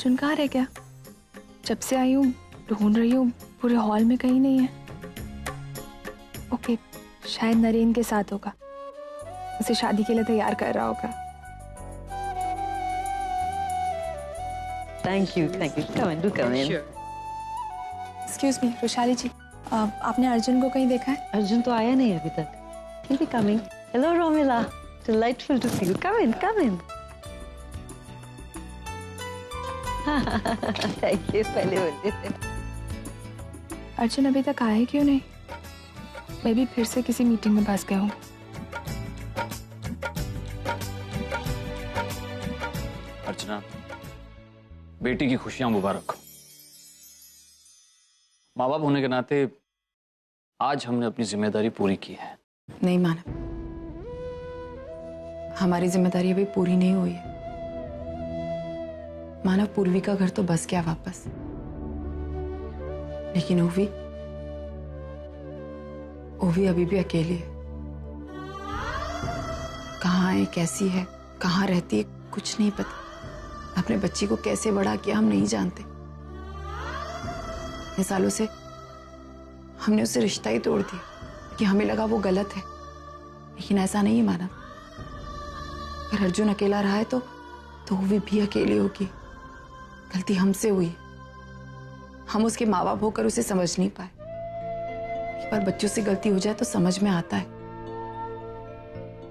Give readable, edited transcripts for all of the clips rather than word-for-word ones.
अर्जुन कहाँ रह गया? जब से आई हूँ ढूंढ रही हूँ, पूरे हॉल में कहीं नहीं है। ओके, शायद नरेन के साथ होगा, उसे शादी के लिए तैयार कर रहा होगा। Thank you, come in, do come in. Excuse me, Vaishali ji, आपने अर्जुन को कहीं देखा है? अर्जुन तो आया नहीं अभी तक। He'll be coming. Hello, Romila. Delightful to see you. Come in, come in. Thank you. पहले बोलते थे। अर्जुन अभी तक आए क्यों नहीं? मैं भी फिर से किसी मीटिंग में फंस गया हूँ। अर्चना, बेटी की खुशियां मुबारक हो। माँ बाप होने के नाते आज हमने अपनी जिम्मेदारी पूरी की है। नहीं मानव, हमारी जिम्मेदारी अभी पूरी नहीं हुई है। मानव, पूर्वी का घर तो बस गया वापस, लेकिन ओवी अभी भी अकेली है। कहाँ है, कैसी है, कहाँ रहती है, कुछ नहीं पता। अपने बच्ची को कैसे बड़ा किया हम नहीं जानते। इतने सालों से हमने उससे रिश्ता ही तोड़ दिया कि हमें लगा वो गलत है, लेकिन ऐसा नहीं है मानव। अगर अर्जुन अकेला रहा है तो वो भी अकेली होगी। गलती हमसे हुई, हम उसके माँ बाप होकर उसे समझ नहीं पाए। एक बार बच्चों से गलती हो जाए तो समझ में आता है,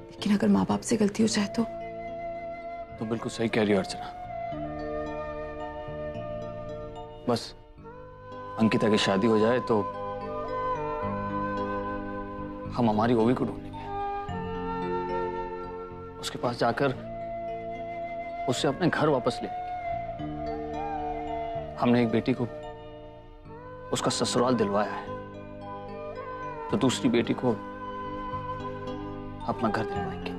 लेकिन अगर माँ बाप से गलती हो जाए तो बिल्कुल सही कह रही हो अर्चना। बस अंकिता की शादी हो जाए तो हम हमारी ओवी को ढूंढेंगे, उसके पास जाकर उससे अपने घर वापस ले आएंगे। हमने एक बेटी को उसका ससुराल दिलवाया है, तो दूसरी बेटी को अपना घर दिलवाएंगे।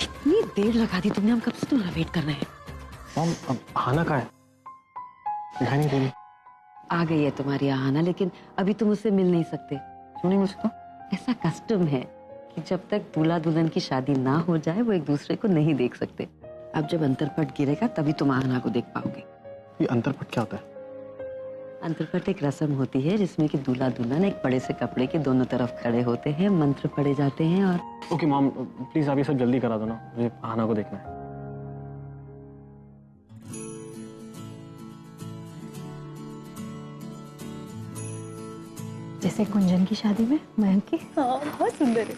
इतनी देर लगा दी तुमने, हम कब से तुम्हारा वेट कर रहे हैं। मॉम, अब आना कहाँ है? दिखाई नहीं दे रही। आ गई है तुम्हारी आहाना, लेकिन अभी तुम उससे मिल नहीं सकते। क्यों नहीं मिल सकता? ऐसा कस्टम है कि जब तक दूल्हा दुल्हन की शादी ना हो जाए वो एक दूसरे को नहीं देख सकते। अब जब अंतरपट गिरेगा तभी तुम आहाना को देख पाओगे। ये अंतरपट क्या होता है? अंतरपट एक रस्म होती है जिसमें कि दूल्हा दुल्हन एक बड़े से कपड़े के दोनों तरफ खड़े होते हैं, मंत्र पढ़े जाते हैं और ओके मॉम, प्लीज आप ये सब जल्दी करा दो ना, मुझे आहाना को देखना है। जैसे कुंजन की शादी में मयंक की। हाँ, बहुत सुंदर है।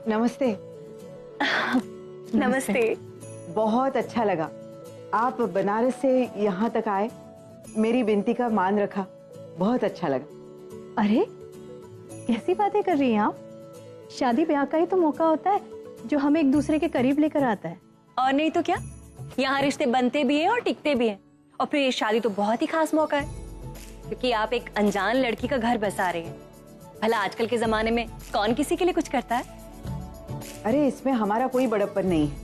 नमस्ते। नमस्ते। बहुत अच्छा लगा आप बनारस से यहाँ तक आए, मेरी विनती का मान रखा, बहुत अच्छा लगा। अरे कैसी बातें कर रही हैं आप? शादी ब्याह का ही तो मौका होता है जो हमें एक दूसरे के करीब लेकर आता है। और नहीं तो क्या, यहाँ रिश्ते बनते भी हैं और टिकते भी हैं। और फिर ये शादी तो बहुत ही खास मौका है, क्योंकि आप एक अनजान लड़की का घर बसा रहे हैं। भला आजकल के जमाने में कौन किसी के लिए कुछ करता है? अरे इसमें हमारा कोई बड़प्पन नहीं है।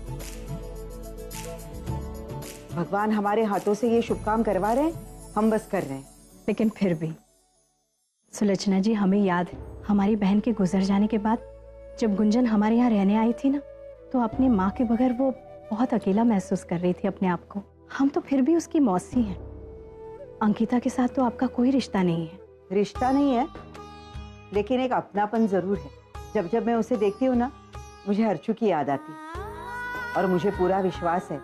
भगवान हमारे हाथों से ये शुभ काम करवा रहे हैं, हम बस कर रहे हैं। लेकिन फिर भी सुलोचना जी, हमें याद है हमारी बहन के गुजर जाने के बाद जब गुंजन हमारे यहाँ रहने आई थी ना, तो अपनी माँ के बगैर वो बहुत अकेला महसूस कर रही थी अपने आप को। हम तो फिर भी उसकी मौसी हैं। अंकिता के साथ तो आपका कोई रिश्ता नहीं है। रिश्ता नहीं है, लेकिन एक अपनापन जरूर है। जब जब मैं उसे देखती हूँ ना, मुझे अर्चू की याद आती है, और मुझे पूरा विश्वास है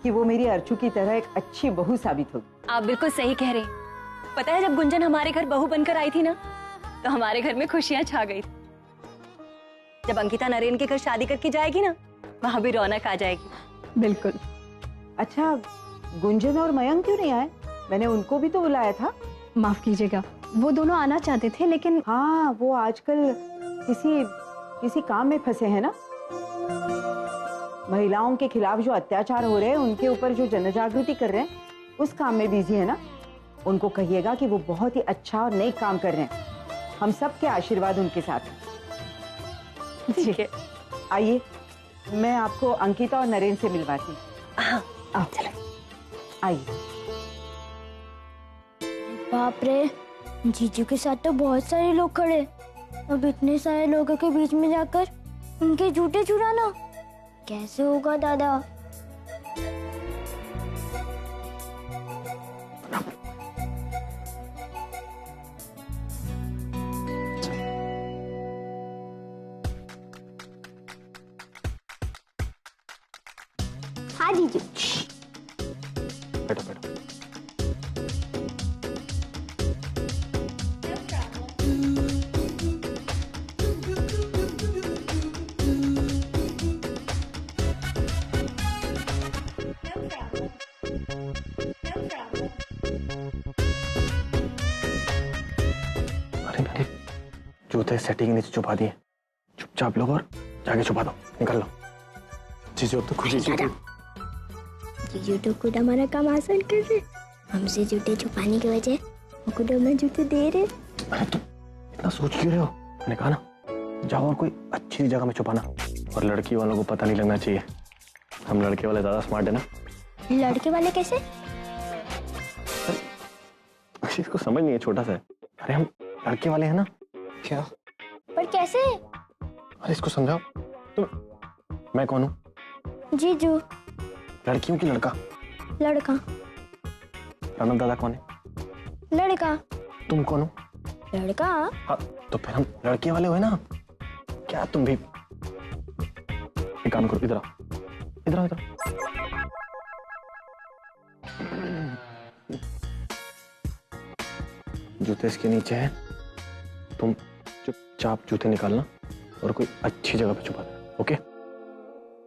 कि वो मेरी अर्चू की तरह एक अच्छी बहू साबित होगी। आप बिल्कुल सही कह रहे हैं। पता है, जब गुंजन हमारे घर बहू बनकर आई थी ना, तो हमारे घर में खुशियां छा गई थी। जब अंकिता नरेन के घर शादी करके जाएगी ना, वहां भी रौनक आ जाएगी। बिल्कुल। अच्छा, गुंजन और मयंक क्यों नहीं आए? मैंने उनको भी तो बुलाया था। माफ कीजिएगा, वो दोनों आना चाहते थे, लेकिन हाँ, वो आजकल किसी काम में फंसे हैं ना। महिलाओं के खिलाफ जो अत्याचार हो रहे हैं उनके ऊपर जो जनजागृति कर रहे हैं उस काम में बिजी है ना। उनको कहिएगा कि वो बहुत ही अच्छा और नेक काम कर रहे हैं। हम सब के आशीर्वाद उनके साथ हैं। ठीक है। आइए, मैं आपको अंकिता और नरेन से मिलवाती हूँ। हाँ, आओ चलो, आइए। बाप रे, जीजू के साथ तो बहुत सारे लोग खड़े। अब इतने सारे लोगों के बीच में जाकर उनके जूते चुराना कैसे होगा दादा? हाँ जीजू। बैठो बैठो। अरे मैंने जूते सेटिंग के नीचे छुपा दिए। चुपचाप लोग और जाके छुपा दो, निकल लो। जीजू अब तो खुद ही जूते। जीजू तो खुद हमारा काम आसान कर रहे। हमसे जूते छुपाने की वजह वो खुद हमें जूते दे रहे। अरे तुम इतना सोच क्यों रहे हो? मैंने कहा ना, जाओ और कोई अच्छी जगह में छुपाना। और लड़की वालों को पता नहीं लगना चाहिए। हम लड़के वाले ज्यादा स्मार्ट है ना। लड़के वाले कैसे? इसको समझ नहीं है, छोटा सा है। अरे हम लड़के वाले हैं ना। क्या? पर कैसे? अरे इसको समझाओ। तुम, मैं कौन हूँ? जीजू। लड़कियों की लड़का। लड़का। प्रणव दादा कौन है? लड़का। तुम कौन हो? लड़का। हाँ, तो फिर हम लड़के वाले हुए ना। क्या तुम भी? एक काम करो, इधर आओ, इधर आओ, इधर आओ। जूते इसके नीचे है। तुम चुपचाप जूते निकालना और कोई अच्छी जगह पे छुपा देना। ओके?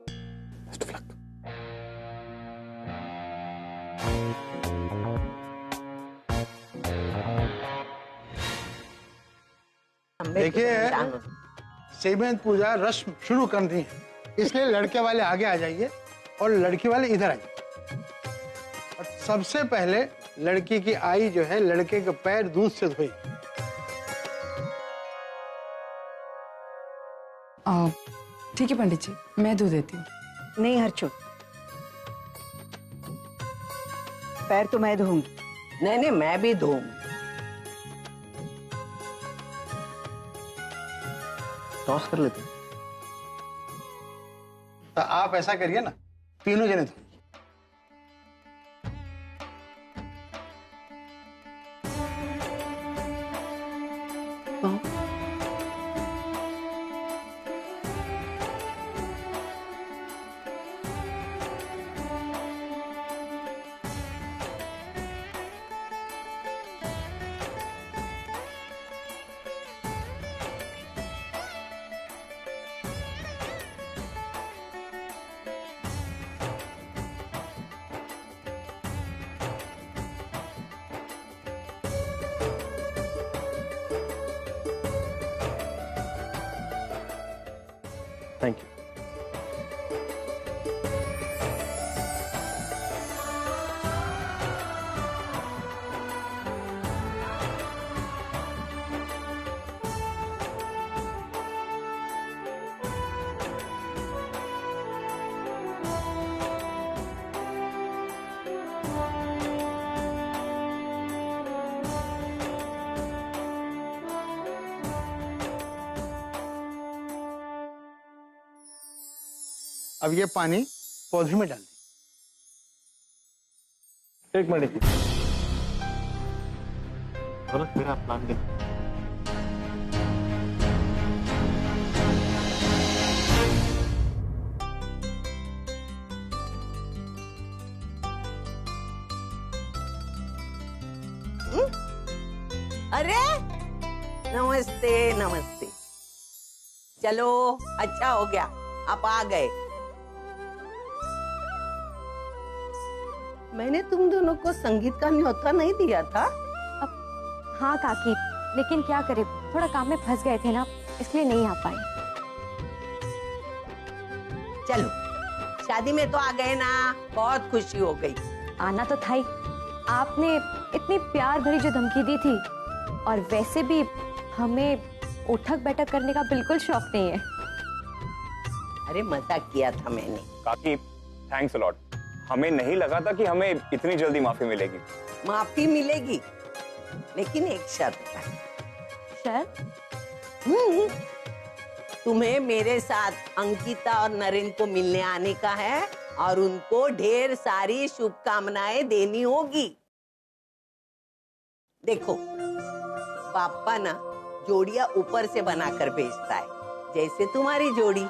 Best of luck. देखिए, सीमेंट पूजा रस्म शुरू करनी है, इसलिए लड़के वाले आगे आ जाइए और लड़की वाले इधर आइए। और सबसे पहले लड़की की आई जो है, लड़के के पैर दूध से धोई। ठीक है पंडित जी, मैं धो देती हूँ। नहीं हर्षु, पैर तो मैं धोऊंगी। नहीं नहीं, मैं भी धोऊंगी। टॉस कर लेते हैं। तो आप ऐसा करिए ना, तीनों जने धोइए। Thank you. अब ये पानी पौधे में डाल दी। एक मिनट, मेरा प्लान क्या? अरे नमस्ते नमस्ते। चलो अच्छा हो गया आप आ गए। मैंने तुम दोनों को संगीत का न्योता नहीं दिया था? हाँ काकी, लेकिन क्या करें, थोड़ा काम में फंस गए थे ना, इसलिए नहीं आ पाए। चलो शादी में तो आ गए ना, बहुत खुशी हो गई। आना तो था ही। आपने इतनी प्यार भरी जो धमकी दी थी, और वैसे भी हमें उठक बैठक करने का बिल्कुल शौक नहीं है। अरे मजाक किया था मैंने। काकी थैंक्स अ लॉट। हमें नहीं लगा था कि हमें इतनी जल्दी माफी मिलेगी। माफी मिलेगी, लेकिन एक शर्त है। शर्त? तुम्हें मेरे साथ अंकिता और नरेन को मिलने आने का है और उनको ढेर सारी शुभकामनाएं देनी होगी। देखो, पापा ना जोड़ियां ऊपर से बनाकर भेजता है, जैसे तुम्हारी जोड़ी,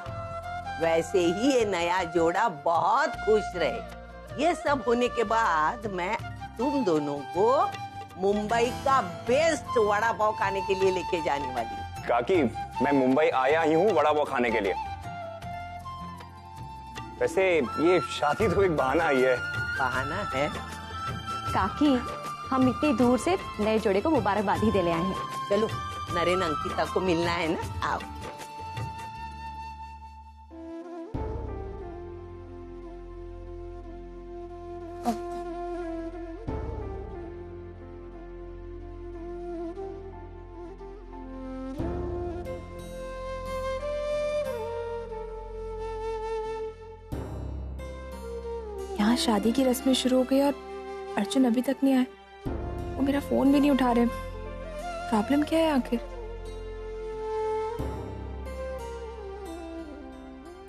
वैसे ही ये नया जोड़ा बहुत खुश रहे। ये सब होने के बाद मैं तुम दोनों को मुंबई का बेस्ट वड़ा पाव खाने के लिए लेके जाने वाली हूँ। काकी मैं मुंबई आया ही हूँ वड़ा पाव खाने के लिए। वैसे ये शादी तो एक बहाना ही है। बहाना है? काकी, हम इतनी दूर से नए जोड़े को मुबारकबाद ही देने आए हैं। चलो, नरेन अंकिता को मिलना है ना, आओ। यहाँ शादी की रस्में शुरू हो गई और अर्जुन अभी तक नहीं आए। वो मेरा फोन भी नहीं उठा रहे। प्रॉब्लम क्या है आखिर?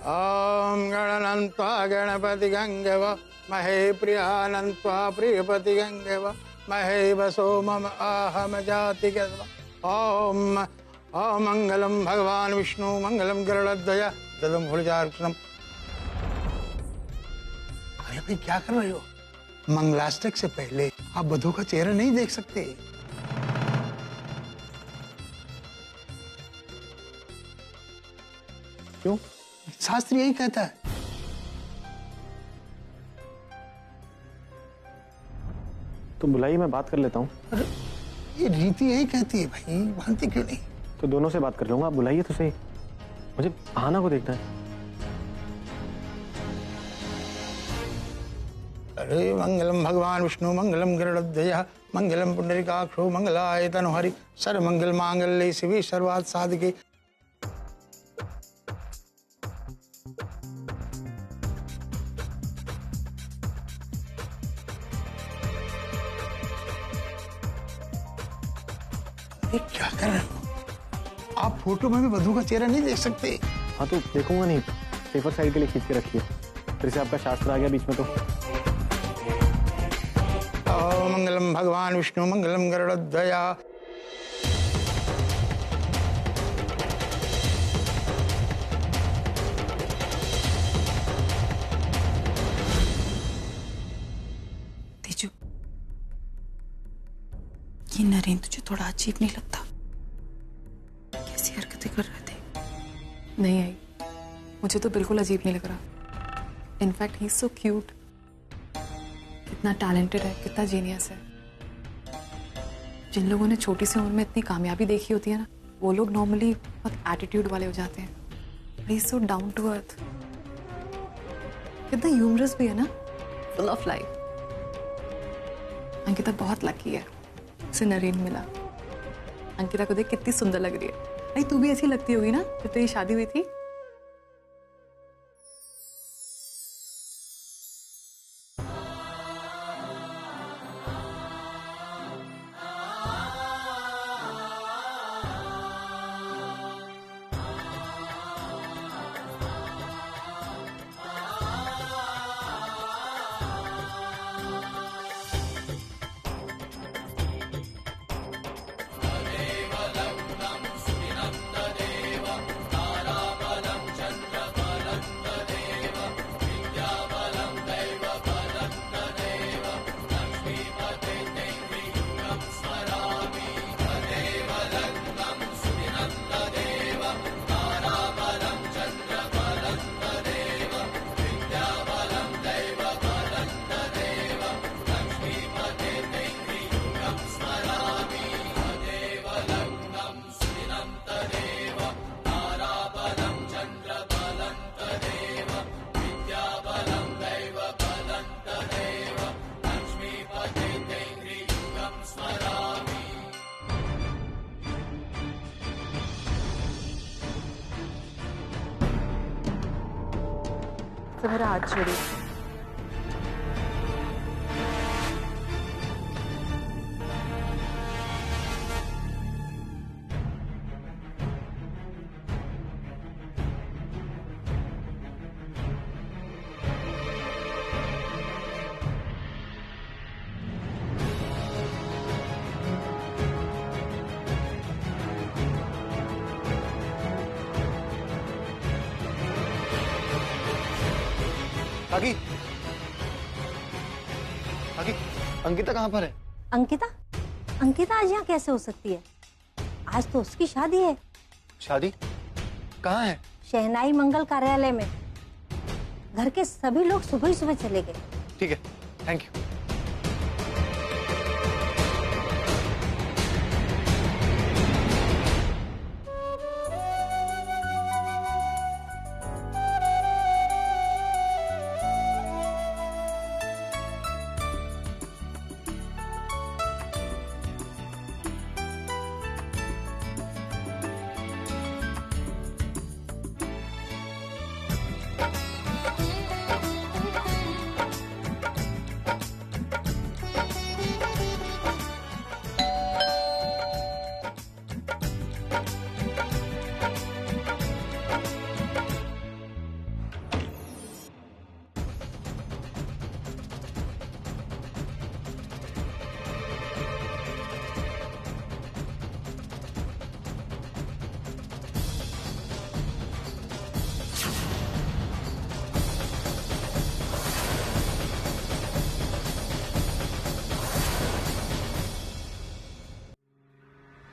ओम गणनन्त्वा गणपति गंगव महे प्रियानन्त्वा प्रियपति गंगव महे वसो मम आहम जाति गव। ओम ओम मंगलम भगवान विष्णु मंगलम गरुड़ध्वज ददम भुजार्क्षणम। अरे भाई क्या कर रहे हो? मंगलाष्टक से पहले आप वधू का चेहरा नहीं देख सकते। क्यों? शास्त्र यही कहता है। तो बुलाइए, मैं बात कर लेता हूँ। अरे ये रीति यही कहती है भाई, मानते क्यों नहीं? तो दोनों से बात कर लूंगा, आप बुलाइए तो सही। मुझे आहाना को देखना है। अरे मंगलम भगवान विष्णु मंगलम गरुड़ध्वज मंगलम पुंडरीकाक्षो मंगलाय तनोहरि सर्वमंगल मांगल्ये शिवे सर्वार्थ साधिके। ये क्या कर रहे हो आप? फोटो में भी वधू का चेहरा नहीं देख सकते। हाँ तो देखूंगा नहीं, सेफर साइड के लिए खींच के रखिए, फिर से आपका शास्त्र आ गया बीच में तो। मंगलम भगवान विष्णु मंगलम गरुड़ध्वज। तेजू, ये नरेन तुझे थोड़ा अजीब नहीं लगता? कैसी हरकतें कर रहे थे? नहीं आई, मुझे तो बिल्कुल अजीब नहीं लग रहा। In fact he is so cute. कितना टैलेंटेड है, कितना जीनियस है। जिन लोगों ने छोटी सी उम्र में इतनी कामयाबी देखी होती है ना, वो लोग नॉर्मली बहुत एटीट्यूड वाले हो जाते हैं। He is so down to earth. कितना ह्यूमरस भी है ना, फुल ऑफ लाइफ। अंकिता बहुत लकी है, उसे नरेन मिला। अंकिता को देख कितनी सुंदर लग रही है। भाई तू भी ऐसी लगती होगी ना जब तेरी शादी हुई थी। तो मेरा हाथ छोड़िए। काकी, काकी, अंकिता कहाँ पर है? अंकिता? अंकिता आज यहाँ कैसे हो सकती है? आज तो उसकी शादी है। शादी? कहाँ है? शहनाई मंगल कार्यालय में। घर के सभी लोग सुबह ही सुबह चले गए। ठीक है, थैंक यू।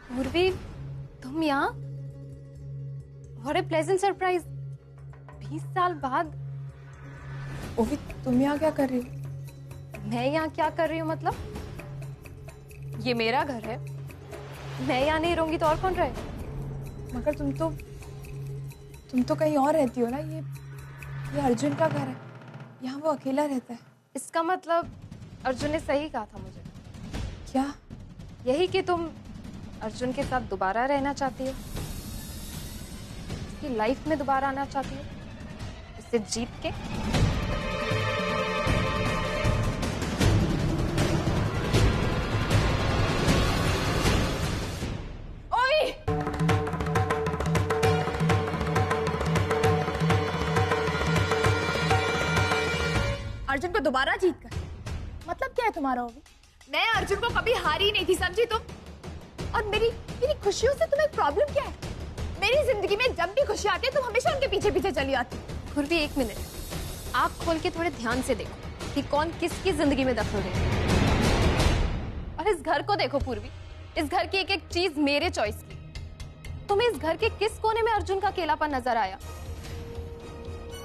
पूर्वी, तुम यहाँ? What a pleasant surprise। 20 साल बाद। ओवी, तुम यहाँ क्या कर रही हो? मैं यहाँ क्या कर रही हूँ मतलब? ये मेरा घर है। मैं यहाँ नहीं रहूंगी तो और कौन रहे? मगर तुम तो कहीं और रहती हो ना। ये अर्जुन का घर है, यहाँ वो अकेला रहता है। इसका मतलब अर्जुन ने सही कहा था मुझे। क्या? यही कि तुम अर्जुन के साथ दोबारा रहना चाहती हो, उसकी लाइफ में दोबारा आना चाहती हो, उससे जीत के। ओए! अर्जुन को दोबारा जीत कर मतलब क्या है तुम्हारा? ओवी, मैं अर्जुन को कभी हारी नहीं थी, समझी तुम? और मेरी खुशियों से तुम्हें प्रॉब्लम क्या है? मेरी जिंदगी में जब भी खुशी आती है तुम हमेशा उनके पीछे पीछे चली आती। पूर्वी, एक मिनट, आँख खोल के थोड़े ध्यान से देखो कि कौन किसकी जिंदगी में दखल दे। और इस घर को देखो पूर्वी, इस घर की एक एक चीज मेरे चॉइस की। तुम्हें इस घर के किस कोने में अर्जुन का अकेलापन नजर आया?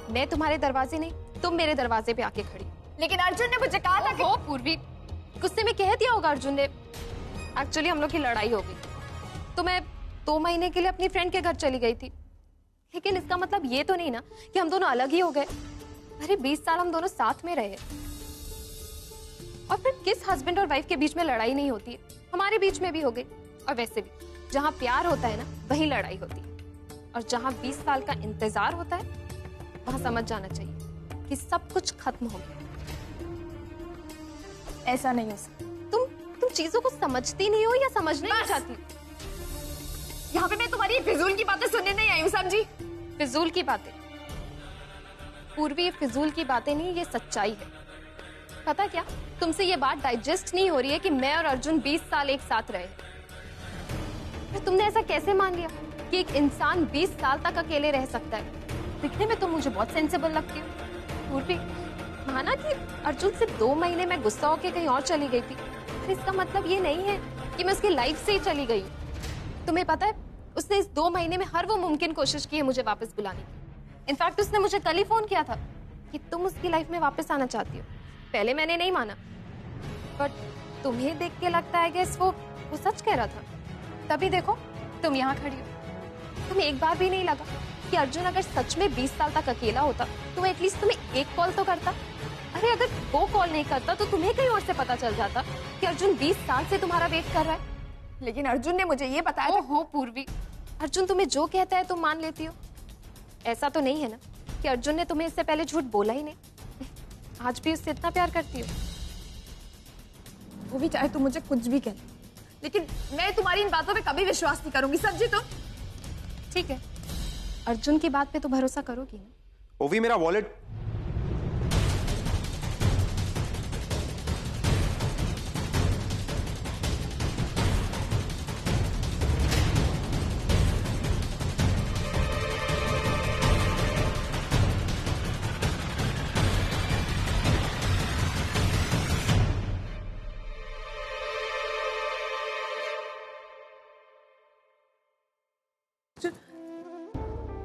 मैं तुम्हारे दरवाजे नहीं, तुम मेरे दरवाजे पे आके खड़ी। लेकिन अर्जुन ने मुझे कहा था कि पूर्वी, गुस्से में कह दिया होगा अर्जुन ने। एक्चुअली हम लोग की लड़ाई हो गई तो मैं 2 महीने के लिए अपनी फ्रेंड के घर चली गई थी। लेकिन इसका मतलब ये तो नहीं ना कि हम दोनों अलग ही हो गए। अरे 20 साल हम दोनों साथ में रहे। और फिर किस हस्बैंड और वाइफ के बीच में लड़ाई नहीं होती है? हमारे बीच में भी हो गई। और वैसे भी जहाँ प्यार होता है ना, वहीं लड़ाई होती है। और जहाँ 20 साल का इंतजार होता है, वहां समझ जाना चाहिए कि सब कुछ खत्म हो गया। ऐसा नहीं हो सकता। तुम चीजों को समझती नहीं हो या समझना नहीं चाहती? यहाँ पे मैं तुम्हारी फिजूल की बातें सुनने नहीं आई हूँ, समझी? फिजूल की बातें? पूर्वी, ये फिजूल की बातें नहीं, ये सच्चाई है। पता क्या, तुमसे ये बात डाइजेस्ट नहीं हो रही है कि मैं और अर्जुन 20 साल एक साथ रहे। फिर तुमने ऐसा कैसे मान लिया कि एक इंसान 20 साल तक अकेले रह सकता है? दिखने में तुम मुझे बहुत सेंसिबल लगती हो। पूर्वी, माना कि अर्जुन से 2 महीने में गुस्सा होकर कहीं और चली गई थी, पर इसका मतलब ये नहीं है कि मैं उसकी लाइफ से ही चली गई। तुम्हें पता है, उसने इस 2 महीने में हर वो मुमकिन कोशिश की है मुझे वापस बुलाने की। इनफैक्ट उसने मुझे कल ही फोन किया था कि तुम उसकी लाइफ में वापस आना चाहती हो। पहले मैंने नहीं माना, बट तुम्हें देख के लगता है कि वो सच कह रहा था। तभी देखो तुम यहाँ खड़ी हो। तुम्हें एक बार भी नहीं लगा कि अर्जुन अगर सच में 20 साल तक अकेला होता तो एटलीस्ट तुम्हें एक कॉल तो करता? अरे अगर वो कॉल नहीं करता तो तुम्हें कहीं और से पता चल जाता कि अर्जुन 20 साल से तुम्हारा वेट कर रहा है। लेकिन अर्जुन ने मुझे ये बताया था। हो पूर्वी, अर्जुन तुम्हें जो कहता है तुम मान लेती हो? ऐसा तो नहीं है ना कि अर्जुन ने तुम्हें इससे पहले झूठ बोला ही नहीं? आज भी उससे इतना प्यार करती हो? वो भी चाहे तुम मुझे कुछ भी कह लो, लेकिन मैं तुम्हारी इन बातों पे कभी विश्वास नहीं करूंगी। समझी तुम? ठीक है, अर्जुन की बात पे तो भरोसा करोगी ना? ओवी, मेरा वॉलेट।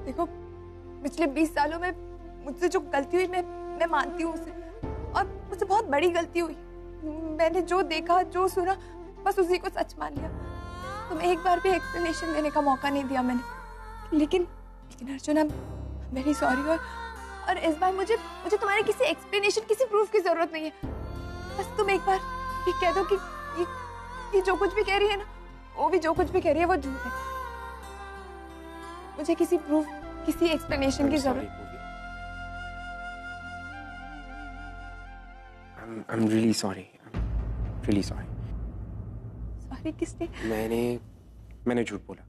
देखो, पिछले 20 सालों में मुझसे जो गलती हुई मैं मानती हूँ उसे, और मुझसे बहुत बड़ी गलती हुई। मैंने जो देखा जो सुना बस उसी को सच मान लिया। तुम्हें एक बार भी एक्सप्लेनेशन देने का मौका नहीं दिया मैंने। लेकिन Arjun, I am very sorry. और इस बार मुझे तुम्हारे किसी एक्सप्लेनेशन, किसी प्रूफ की जरूरत नहीं है। बस तुम एक बार ये कह दो कि ये जो कुछ भी कह रही है ना, वो भी जो कुछ भी कह रही है वो झूठ है। मुझे किसी प्रूफ, किसी एक्सप्लेनेशन की जरूरत। I'm really sorry. I'm really sorry. Sorry किसने? मैंने झूठ बोला।